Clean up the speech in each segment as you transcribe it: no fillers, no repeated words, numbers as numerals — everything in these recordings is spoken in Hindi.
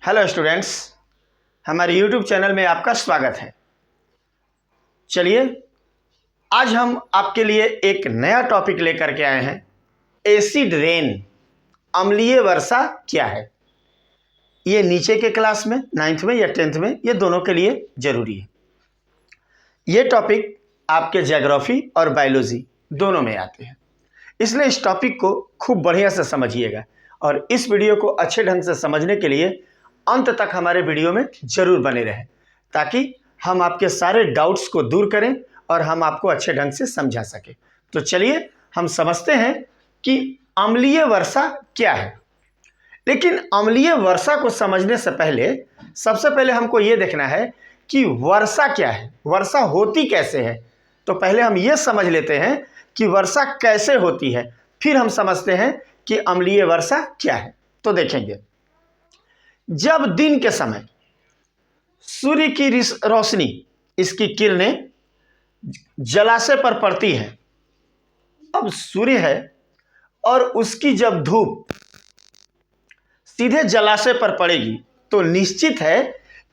हेलो स्टूडेंट्स, हमारे यूट्यूब चैनल में आपका स्वागत है। चलिए आज हम आपके लिए एक नया टॉपिक लेकर के आए हैं। एसिड रेन, अम्लीय वर्षा क्या है। ये नीचे के क्लास में 9th में या 10th में, ये दोनों के लिए ज़रूरी है। ये टॉपिक आपके ज्योग्राफी और बायोलॉजी दोनों में आते हैं, इसलिए इस टॉपिक को खूब बढ़िया से समझिएगा और इस वीडियो को अच्छे ढंग से समझने के लिए अंत तक हमारे वीडियो में जरूर बने रहें, ताकि हम आपके सारे डाउट्स को दूर करें और हम आपको अच्छे ढंग से समझा सकें। तो चलिए हम समझते हैं कि अम्लीय वर्षा क्या है। लेकिन अम्लीय वर्षा को समझने से पहले सबसे पहले हमको ये देखना है कि वर्षा क्या है, वर्षा होती कैसे है। तो पहले हम ये समझ लेते हैं कि वर्षा कैसे होती है, फिर हम समझते हैं कि अम्लीय वर्षा क्या है। तो देखेंगे, जब दिन के समय सूर्य की रोशनी, इसकी किरणें जलाशय पर पड़ती है। अब सूर्य है और उसकी जब धूप सीधे जलाशय पर पड़ेगी तो निश्चित है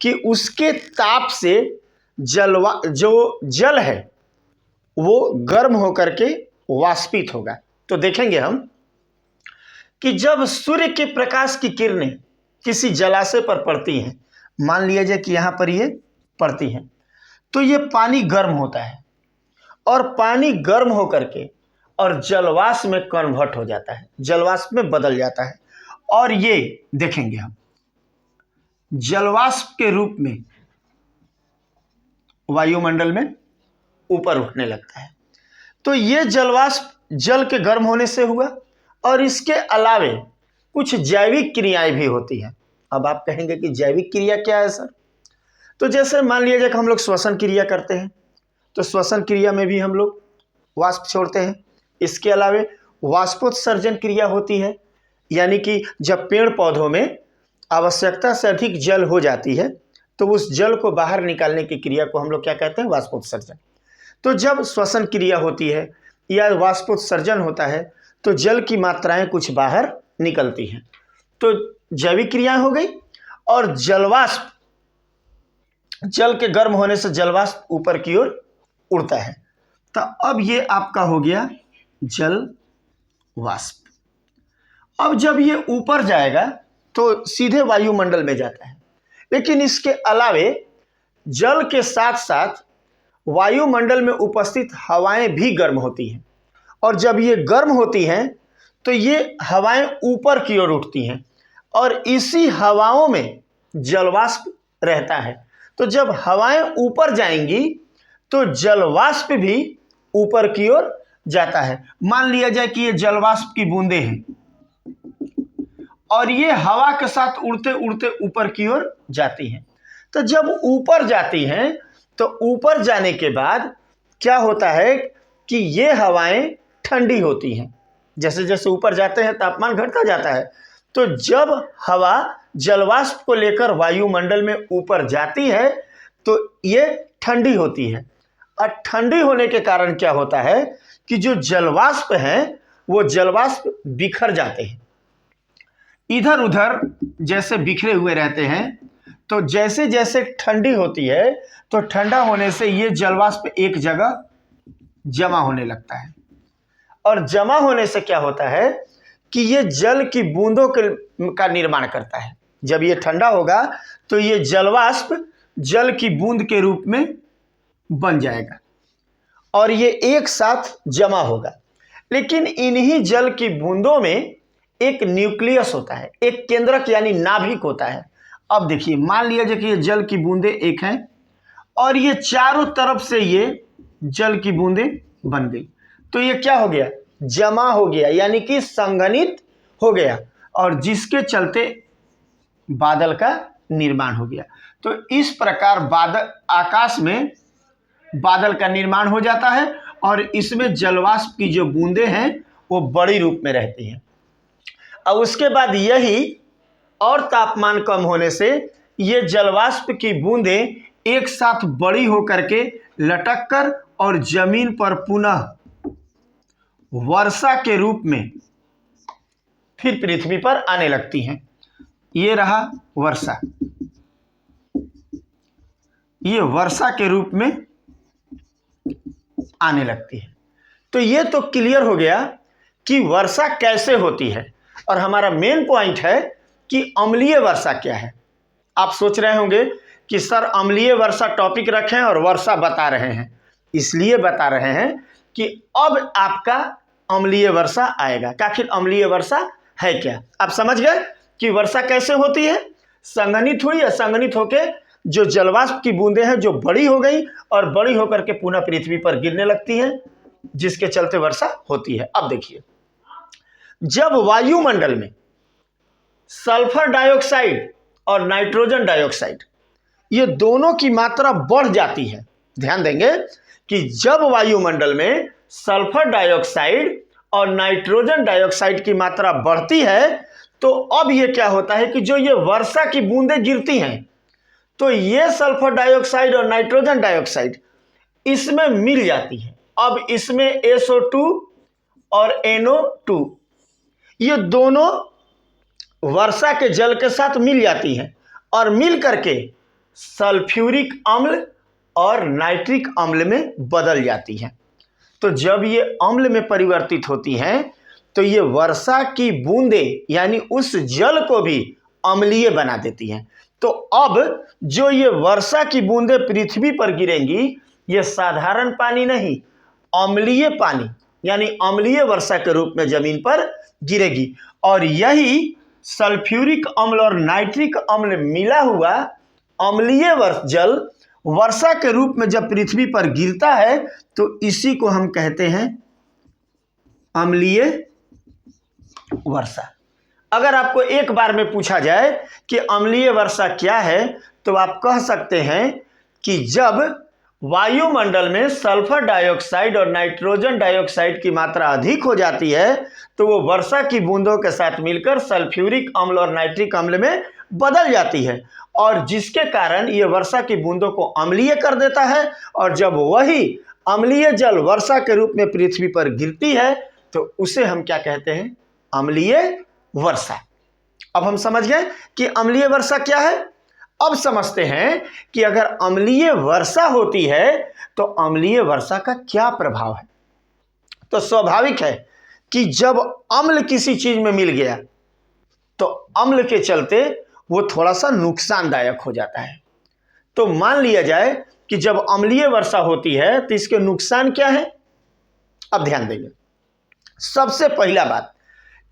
कि उसके ताप से जो जल है वो गर्म होकर के वाष्पित होगा। तो देखेंगे हम कि जब सूर्य के प्रकाश की किरणें किसी जलाशय पर पड़ती हैं, मान लिया जाए कि यहाँ पर ये पड़ती हैं, तो ये पानी गर्म होता है और पानी गर्म होकर के और जलवाष्प में कन्वर्ट हो जाता है, जलवाष्प में बदल जाता है। और ये देखेंगे हम जलवाष्प के रूप में वायुमंडल में ऊपर उठने लगता है। तो ये जलवाष्प जल के गर्म होने से हुआ और इसके अलावे कुछ जैविक क्रियाएं भी होती हैं। अब आप कहेंगे कि जैविक क्रिया क्या है सर? तो जैसे मान लिया जाए कि हम लोग श्वसन क्रिया करते हैं, तो श्वसन क्रिया में भी हम लोग वाष्प छोड़ते हैं। इसके अलावे वाष्पोत्सर्जन क्रिया होती है, यानी कि जब पेड़ पौधों में आवश्यकता से अधिक जल हो जाती है तो उस जल को बाहर निकालने की क्रिया को हम लोग क्या कहते हैं? वाष्पोत्सर्जन। तो जब श्वसन क्रिया होती है या वाष्पोत्सर्जन होता है तो जल की मात्राएं कुछ बाहर निकलती हैं, तो जैविक क्रियाएं हो गई। और जलवाष्प, जल के गर्म होने से जलवाष्प ऊपर की ओर उड़ता है। तो अब ये आपका हो गया जल वाष्प। अब जब ये ऊपर जाएगा तो सीधे वायुमंडल में जाता है, लेकिन इसके अलावे जल के साथ साथ वायुमंडल में उपस्थित हवाएं भी गर्म होती हैं, और जब ये गर्म होती हैं तो ये हवाएं ऊपर की ओर उठती हैं और इसी हवाओं में जलवाष्प रहता है। तो जब हवाएं ऊपर जाएंगी तो जलवाष्प भी ऊपर की ओर जाता है। मान लिया जाए कि ये जलवाष्प की बूंदें हैं और ये हवा के साथ उड़ते उड़ते ऊपर की ओर जाती हैं। तो जब ऊपर जाती हैं तो ऊपर जाने के बाद क्या होता है कि ये हवाएं ठंडी होती हैं। जैसे जैसे ऊपर जाते हैं तापमान घटता जाता है, तो जब हवा जलवाष्प को लेकर वायुमंडल में ऊपर जाती है तो ये ठंडी होती है। और ठंडी होने के कारण क्या होता है कि जो जलवाष्प हैं वो जलवाष्प बिखर जाते हैं, इधर उधर जैसे बिखरे हुए रहते हैं। तो जैसे जैसे ठंडी होती है तो ठंडा होने से ये जलवाष्प एक जगह जमा होने लगता है, और जमा होने से क्या होता है कि ये जल की बूंदों का निर्माण करता है। जब ये ठंडा होगा तो ये जलवाष्प जल की बूंद के रूप में बन जाएगा और ये एक साथ जमा होगा। लेकिन इन्हीं जल की बूंदों में एक न्यूक्लियस होता है, एक केंद्रक यानी नाभिक होता है। अब देखिए, मान लिया जाए कि ये जल की बूंदें एक हैं और ये चारों तरफ से ये जल की बूंदें बन गई, तो ये क्या हो गया? जमा हो गया, यानी कि संघनित हो गया, और जिसके चलते बादल का निर्माण हो गया। तो इस प्रकार बादल, आकाश में बादल का निर्माण हो जाता है और इसमें जलवाष्प की जो बूंदें हैं वो बड़ी रूप में रहती हैं। अब उसके बाद यही और तापमान कम होने से ये जलवाष्प की बूंदें एक साथ बड़ी होकर के लटक कर और जमीन पर पुनः वर्षा के रूप में फिर पृथ्वी पर आने लगती हैं। ये रहा वर्षा, ये वर्षा के रूप में आने लगती है। तो ये तो क्लियर हो गया कि वर्षा कैसे होती है, और हमारा मेन पॉइंट है कि अम्लीय वर्षा क्या है। आप सोच रहे होंगे कि सर अम्लीय वर्षा टॉपिक रखें और वर्षा बता रहे हैं, इसलिए बता रहे हैं कि अब आपका अम्लीय वर्षा आएगा। आखिर अम्लीय वर्षा है क्या, आप समझ गए कि वर्षा कैसे होती है। संघनित हुई, असंघनित होके जो जलवाष्प की बूंदें हैं जो बड़ी हो गई और बड़ी होकर के पुनः पृथ्वी पर गिरने लगती हैं, जिसके चलते वर्षा होती है। अब देखिए, जब वायुमंडल में सल्फर डाइऑक्साइड और नाइट्रोजन डाइऑक्साइड ये दोनों की मात्रा बढ़ जाती है, ध्यान देंगे कि जब वायुमंडल में सल्फर डाइऑक्साइड और नाइट्रोजन डाइऑक्साइड की मात्रा बढ़ती है, तो अब ये क्या होता है कि जो ये वर्षा की बूंदें गिरती हैं, तो ये सल्फर डाइऑक्साइड और नाइट्रोजन डाइऑक्साइड इसमें मिल जाती है। अब इसमें SO2 और NO2 ये दोनों वर्षा के जल के साथ मिल जाती हैं और मिल करके सल्फ्यूरिक अम्ल और नाइट्रिक अम्ल में बदल जाती हैं। तो जब ये अम्ल में परिवर्तित होती हैं तो ये वर्षा की बूंदें यानी उस जल को भी अम्लीय बना देती हैं। तो अब जो ये वर्षा की बूंदें पृथ्वी पर गिरेंगी, ये साधारण पानी नहीं, अम्लीय पानी यानी अम्लीय वर्षा के रूप में जमीन पर गिरेगी। और यही सल्फ्यूरिक अम्ल और नाइट्रिक अम्ल मिला हुआ अम्लीय जल वर्षा के रूप में जब पृथ्वी पर गिरता है तो इसी को हम कहते हैं अम्लीय वर्षा। अगर आपको एक बार में पूछा जाए कि अम्लीय वर्षा क्या है, तो आप कह सकते हैं कि जब वायुमंडल में सल्फर डाइऑक्साइड और नाइट्रोजन डाइऑक्साइड की मात्रा अधिक हो जाती है, तो वो वर्षा की बूंदों के साथ मिलकर सल्फ्यूरिक अम्ल और नाइट्रिक अम्ल में बदल जाती है, और जिसके कारण ये वर्षा की बूंदों को अम्लीय कर देता है। और जब वही अम्लीय जल वर्षा के रूप में पृथ्वी पर गिरती है तो उसे हम क्या कहते हैं, अम्लीय वर्षा। अब हम समझ गए कि अम्लीय वर्षा क्या है। अब समझते हैं कि अगर अम्लीय वर्षा होती है तो अम्लीय वर्षा का क्या प्रभाव है। तो स्वाभाविक है कि जब अम्ल किसी चीज में मिल गया तो अम्ल के चलते वो थोड़ा सा नुकसानदायक हो जाता है। तो मान लिया जाए कि जब अम्लीय वर्षा होती है तो इसके नुकसान क्या है। अब ध्यान देंगे, सबसे पहला बात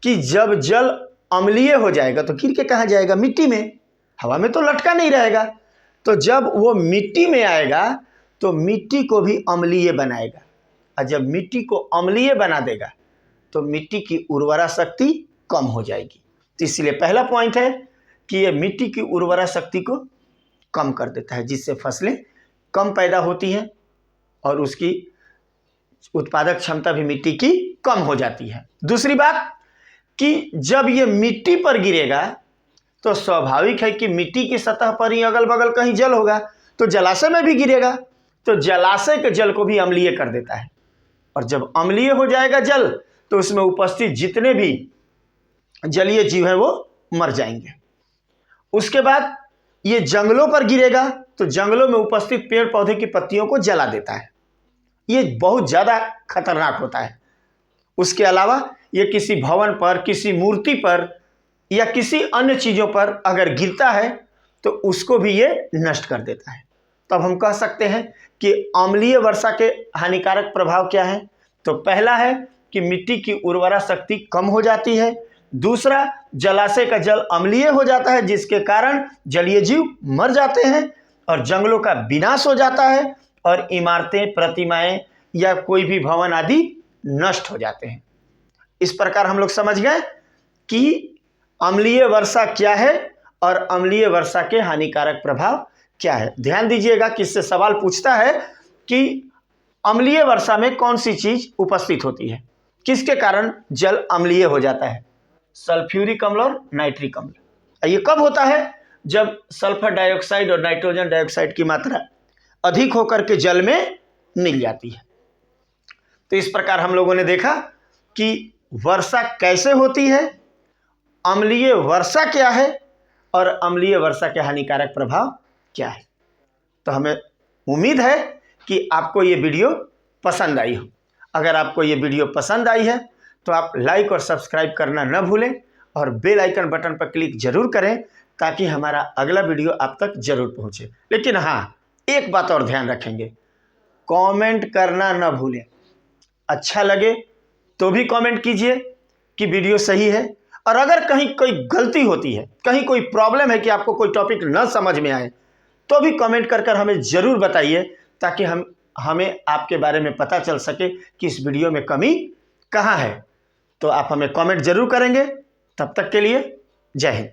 कि जब जल अम्लीय हो जाएगा तो गिर के कहाँ जाएगा, मिट्टी में, हवा में तो लटका नहीं रहेगा। तो जब वो मिट्टी में आएगा तो मिट्टी को भी अम्लीय बनाएगा, और जब मिट्टी को अम्लीय बना देगा तो मिट्टी की उर्वरा शक्ति कम हो जाएगी। तो इसलिए पहला पॉइंट है कि ये मिट्टी की उर्वरा शक्ति को कम कर देता है, जिससे फसलें कम पैदा होती हैं और उसकी उत्पादक क्षमता भी मिट्टी की कम हो जाती है। दूसरी बात कि जब ये मिट्टी पर गिरेगा तो स्वाभाविक है कि मिट्टी की सतह पर ही अगल बगल कहीं जल होगा, तो जलाशय में भी गिरेगा, तो जलाशय के जल को भी अम्लीय कर देता है। और जब अम्लीय हो जाएगा जल तो उसमें उपस्थित जितने भी जलीय जीव हैं वो मर जाएंगे। उसके बाद ये जंगलों पर गिरेगा तो जंगलों में उपस्थित पेड़ पौधे की पत्तियों को जला देता है, ये बहुत ज़्यादा खतरनाक होता है। उसके अलावा ये किसी भवन पर, किसी मूर्ति पर या किसी अन्य चीज़ों पर अगर गिरता है तो उसको भी ये नष्ट कर देता है। तब हम कह सकते हैं कि अम्लीय वर्षा के हानिकारक प्रभाव क्या है। तो पहला है कि मिट्टी की उर्वरा शक्ति कम हो जाती है। दूसरा, जलाशय का जल अम्लीय हो जाता है, जिसके कारण जलीय जीव मर जाते हैं और जंगलों का विनाश हो जाता है और इमारतें, प्रतिमाएं या कोई भी भवन आदि नष्ट हो जाते हैं। इस प्रकार हम लोग समझ गए कि अम्लीय वर्षा क्या है और अम्लीय वर्षा के हानिकारक प्रभाव क्या है। ध्यान दीजिएगा कि इससे सवाल पूछता है कि अम्लीय वर्षा में कौन सी चीज उपस्थित होती है, किसके कारण जल अम्लीय हो जाता है, सल्फ्यूरिक अम्ल और नाइट्रिक अम्ल। ये कब होता है, जब सल्फर डाइऑक्साइड और नाइट्रोजन डाइऑक्साइड की मात्रा अधिक होकर के जल में मिल जाती है। तो इस प्रकार हम लोगों ने देखा कि वर्षा कैसे होती है, अम्लीय वर्षा क्या है और अम्लीय वर्षा के हानिकारक प्रभाव क्या है। तो हमें उम्मीद है कि आपको ये वीडियो पसंद आई हो। अगर आपको ये वीडियो पसंद आई है तो आप लाइक और सब्सक्राइब करना न भूलें और बेल आइकन बटन पर क्लिक जरूर करें ताकि हमारा अगला वीडियो आप तक जरूर पहुंचे। लेकिन हाँ, एक बात और ध्यान रखेंगे, कमेंट करना न भूलें। अच्छा लगे तो भी कमेंट कीजिए कि वीडियो सही है, और अगर कहीं कोई गलती होती है, कहीं कोई प्रॉब्लम है कि आपको कोई टॉपिक न समझ में आए, तो भी कमेंट कर हमें ज़रूर बताइए ताकि हमें आपके बारे में पता चल सके कि इस वीडियो में कमी कहाँ है। तो आप हमें कमेंट जरूर करेंगे। तब तक के लिए जय हिंद।